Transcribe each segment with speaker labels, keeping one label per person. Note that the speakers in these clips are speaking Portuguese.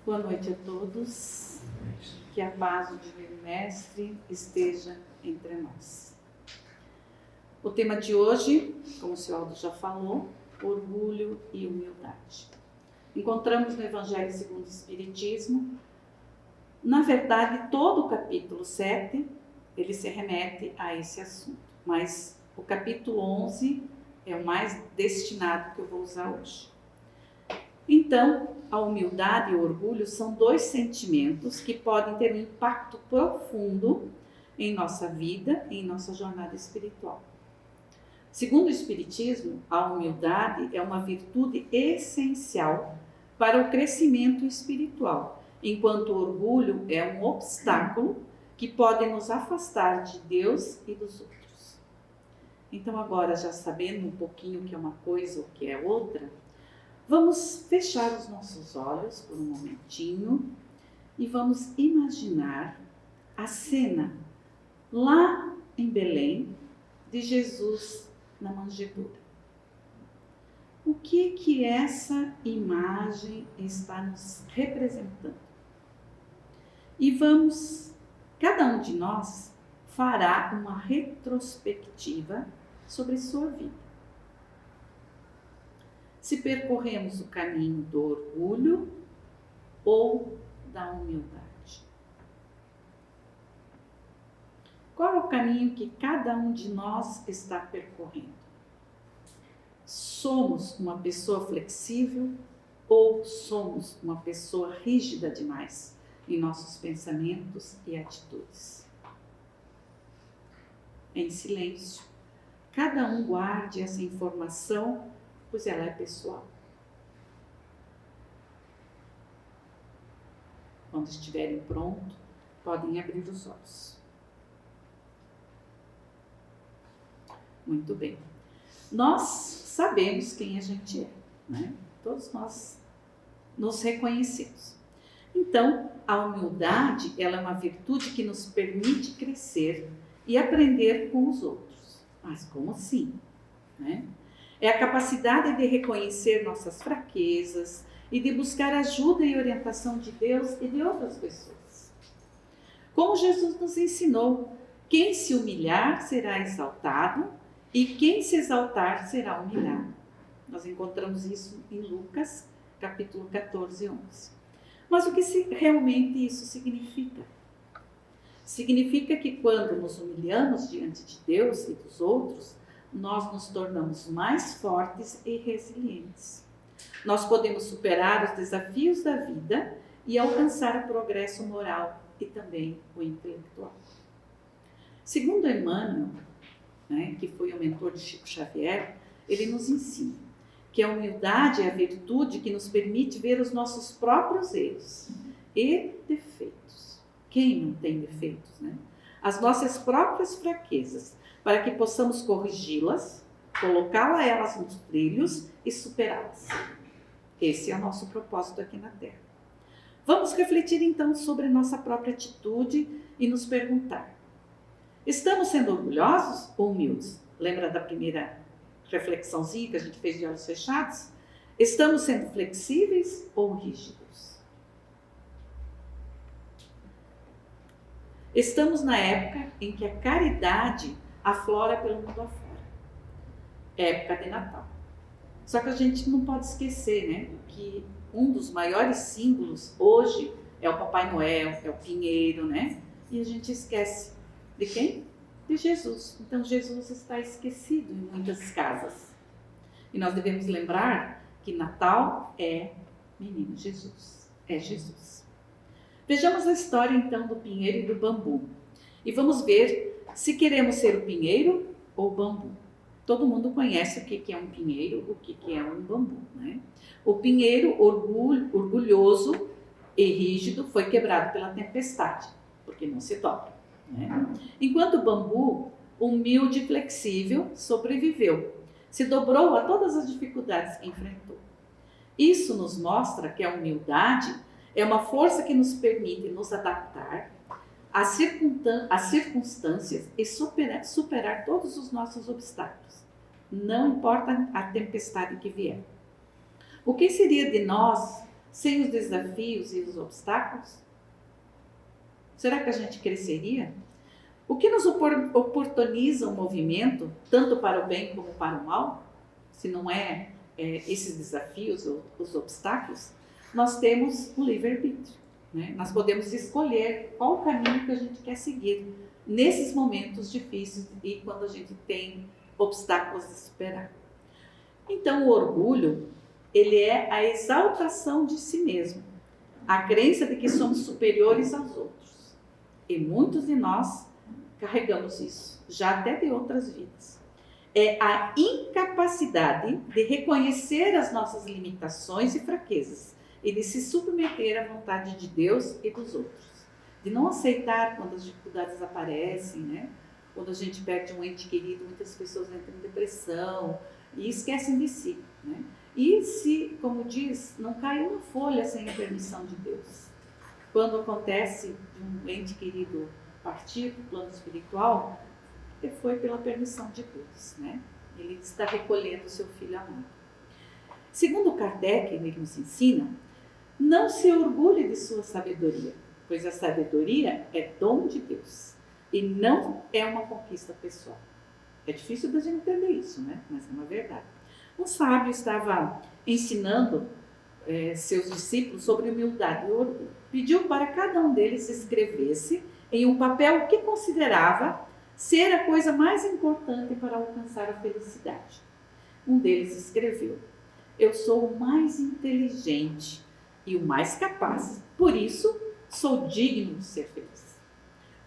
Speaker 1: Boa noite a todos. Que a paz do Divino Mestre esteja entre nós. O tema de hoje, como o senhor Aldo já falou, orgulho e humildade. Encontramos no Evangelho segundo o Espiritismo. Na verdade, todo o capítulo 7, ele se remete a esse assunto. Mas o capítulo 11 é o mais destinado que eu vou usar hoje. Então, a humildade e o orgulho são dois sentimentos que podem ter um impacto profundo em nossa vida e em nossa jornada espiritual. Segundo o Espiritismo, a humildade é uma virtude essencial para o crescimento espiritual, enquanto o orgulho é um obstáculo que pode nos afastar de Deus e dos outros. Então, agora, já sabendo um pouquinho o que é uma coisa ou o que é outra, vamos fechar os nossos olhos por um momentinho e vamos imaginar a cena lá em Belém de Jesus na manjedoura. O que essa imagem está nos representando? E cada um de nós fará uma retrospectiva sobre sua vida. Se percorremos o caminho do orgulho ou da humildade. Qual é o caminho que cada um de nós está percorrendo? Somos uma pessoa flexível ou somos uma pessoa rígida demais em nossos pensamentos e atitudes? Em silêncio, cada um guarde essa informação, pois ela é pessoal. Quando estiverem prontos, podem abrir os olhos. Muito bem. Nós sabemos quem a gente é, né? Todos nós nos reconhecemos. Então, a humildade, ela é uma virtude que nos permite crescer e aprender com os outros. Mas como assim? Né? É a capacidade de reconhecer nossas fraquezas e de buscar ajuda e orientação de Deus e de outras pessoas. Como Jesus nos ensinou, quem se humilhar será exaltado e quem se exaltar será humilhado. Nós encontramos isso em Lucas, capítulo 14 e 11. Mas o que realmente isso significa? Significa que quando nos humilhamos diante de Deus e dos outros, nós nos tornamos mais fortes e resilientes. Nós podemos superar os desafios da vida e alcançar o progresso moral e também o intelectual. Segundo Emmanuel, que foi o mentor de Chico Xavier, ele nos ensina que a humildade é a virtude que nos permite ver os nossos próprios erros e defeitos. Quem não tem defeitos, né? As nossas próprias fraquezas, para que possamos corrigi-las, colocá-las nos trilhos e superá-las. Esse é o nosso propósito aqui na Terra. Vamos refletir então sobre nossa própria atitude e nos perguntar: estamos sendo orgulhosos ou humildes? Lembra da primeira reflexãozinha que a gente fez de olhos fechados? Estamos sendo flexíveis ou rígidos? Estamos na época em que a caridade aflora pelo mundo afora. Época de Natal. Só que a gente não pode esquecer, né, que um dos maiores símbolos hoje é o Papai Noel, é o pinheiro, né? E a gente esquece de quem? De Jesus. Então Jesus está esquecido em muitas casas. E nós devemos lembrar que Natal é menino Jesus. É Jesus. Vejamos a história então do pinheiro e do bambu. E vamos ver se queremos ser o pinheiro ou o bambu. Todo mundo conhece o que é um pinheiro, o que é um bambu, né? O pinheiro, orgulhoso e rígido, foi quebrado pela tempestade, porque não se dobra, né? Enquanto o bambu, humilde e flexível, sobreviveu, se dobrou a todas as dificuldades que enfrentou. Isso nos mostra que a humildade é uma força que nos permite nos adaptar às circunstâncias e superar todos os nossos obstáculos. Não importa a tempestade que vier. O que seria de nós sem os desafios e os obstáculos? Será que a gente cresceria? O que nos oportuniza o movimento, tanto para o bem como para o mal, se não é esses desafios ou os obstáculos? Nós temos o livre-arbítrio, né? Nós podemos escolher qual o caminho que a gente quer seguir nesses momentos difíceis e quando a gente tem obstáculos de superar. Então, o orgulho, ele é a exaltação de si mesmo, a crença de que somos superiores aos outros. E muitos de nós carregamos isso, já até de outras vidas. É a incapacidade de reconhecer as nossas limitações e fraquezas e de se submeter à vontade de Deus e dos outros. De não aceitar quando as dificuldades aparecem, né? Quando a gente perde um ente querido, muitas pessoas entram em depressão e esquecem de si, né? E se, como diz, não cai uma folha sem a permissão de Deus. Quando acontece de um ente querido partir do plano espiritual, foi pela permissão de Deus, né? Ele está recolhendo seu filho amado. Segundo Kardec, ele nos ensina, não se orgulhe de sua sabedoria, pois a sabedoria é dom de Deus e não é uma conquista pessoal. É difícil da gente entender isso, né? Mas é uma verdade. Um sábio estava ensinando seus discípulos sobre humildade e orgulho. Pediu para cada um deles escrevesse em um papel o que considerava ser a coisa mais importante para alcançar a felicidade. Um deles escreveu: eu sou o mais inteligente e o mais capaz, por isso sou digno de ser feliz.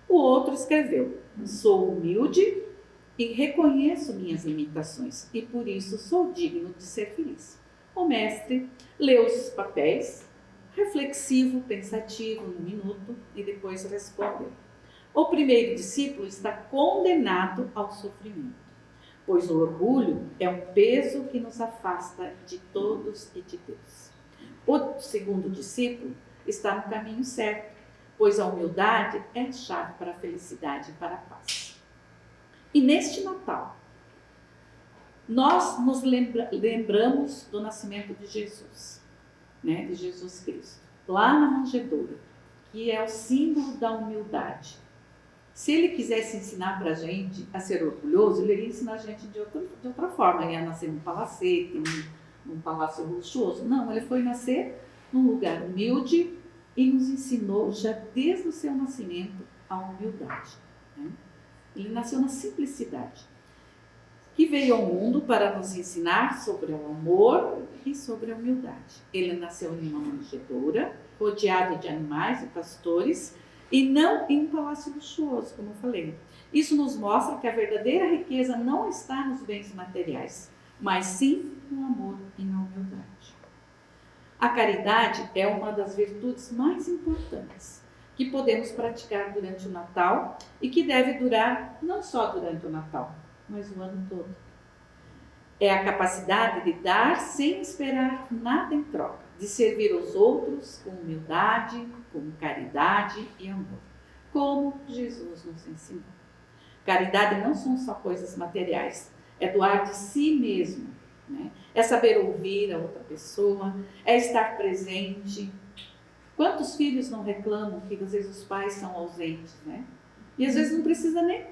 Speaker 1: O outro escreveu: sou humilde e reconheço minhas limitações e por isso sou digno de ser feliz. O mestre leu os papéis, reflexivo, pensativo, num minuto, e depois respondeu: o primeiro discípulo está condenado ao sofrimento, pois o orgulho é um peso que nos afasta de todos e de Deus. O segundo discípulo está no caminho certo, pois a humildade é a chave para a felicidade e para a paz. E neste Natal, nós nos lembramos do nascimento de Jesus, né, de Jesus Cristo, lá na manjedoura, que é o símbolo da humildade. Se ele quisesse ensinar para a gente a ser orgulhoso, ele iria ensinar a gente de outra forma. Ele ia nascer num palacete, num palácio luxuoso. Não, ele foi nascer num lugar humilde e nos ensinou já desde o seu nascimento a humildade, né? Ele nasceu na simplicidade, que veio ao mundo para nos ensinar sobre o amor e sobre a humildade. Ele nasceu em uma manjedoura, rodeado de animais e pastores, e não em um palácio luxuoso, como eu falei. Isso nos mostra que a verdadeira riqueza não está nos bens materiais, mas sim no amor e na humildade. A caridade é uma das virtudes mais importantes que podemos praticar durante o Natal e que deve durar não só durante o Natal, mas o ano todo. É a capacidade de dar sem esperar nada em troca, de servir aos outros com humildade, com caridade e amor, como Jesus nos ensinou. Caridade não são só coisas materiais, é doar de si mesmo, né? É saber ouvir a outra pessoa, é estar presente. Quantos filhos não reclamam que às vezes os pais são ausentes, né? E às vezes não precisa nem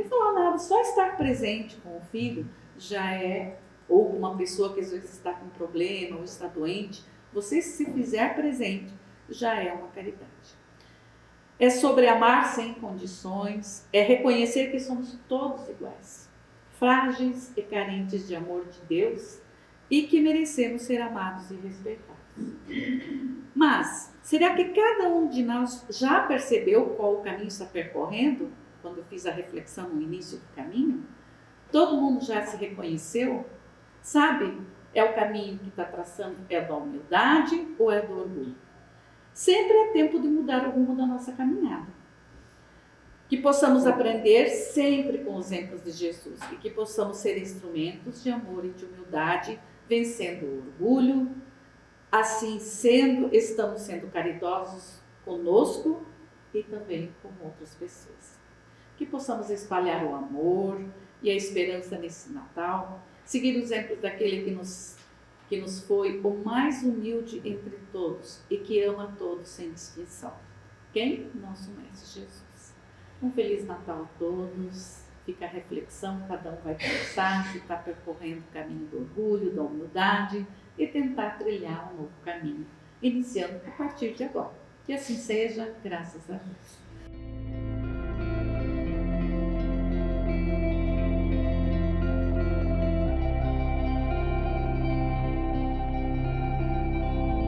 Speaker 1: falar nada, só estar presente com o filho já é, ou uma pessoa que às vezes está com problema ou está doente, você se fizer presente já é uma caridade. É sobre amar sem condições, é reconhecer que somos todos iguais, frágeis e carentes de amor de Deus e que merecemos ser amados e respeitados. Mas, será que cada um de nós já percebeu qual o caminho está percorrendo? Quando eu fiz a reflexão no início do caminho, todo mundo já se reconheceu? Sabe, é o caminho que está traçando, é da humildade ou é do orgulho? Sempre é tempo de mudar o rumo da nossa caminhada. Que possamos aprender sempre com os exemplos de Jesus e que possamos ser instrumentos de amor e de humildade, vencendo o orgulho. Assim sendo, estamos sendo caridosos conosco e também com outras pessoas. Que possamos espalhar o amor e a esperança nesse Natal, seguir os exemplos daquele que que nos foi o mais humilde entre todos e que ama todos sem distinção. Quem? Nosso Mestre Jesus. Um Feliz Natal a todos. Fica a reflexão, cada um vai pensar se está percorrendo o caminho do orgulho, da humildade e tentar trilhar um novo caminho, iniciando a partir de agora. Que assim seja, graças a Deus.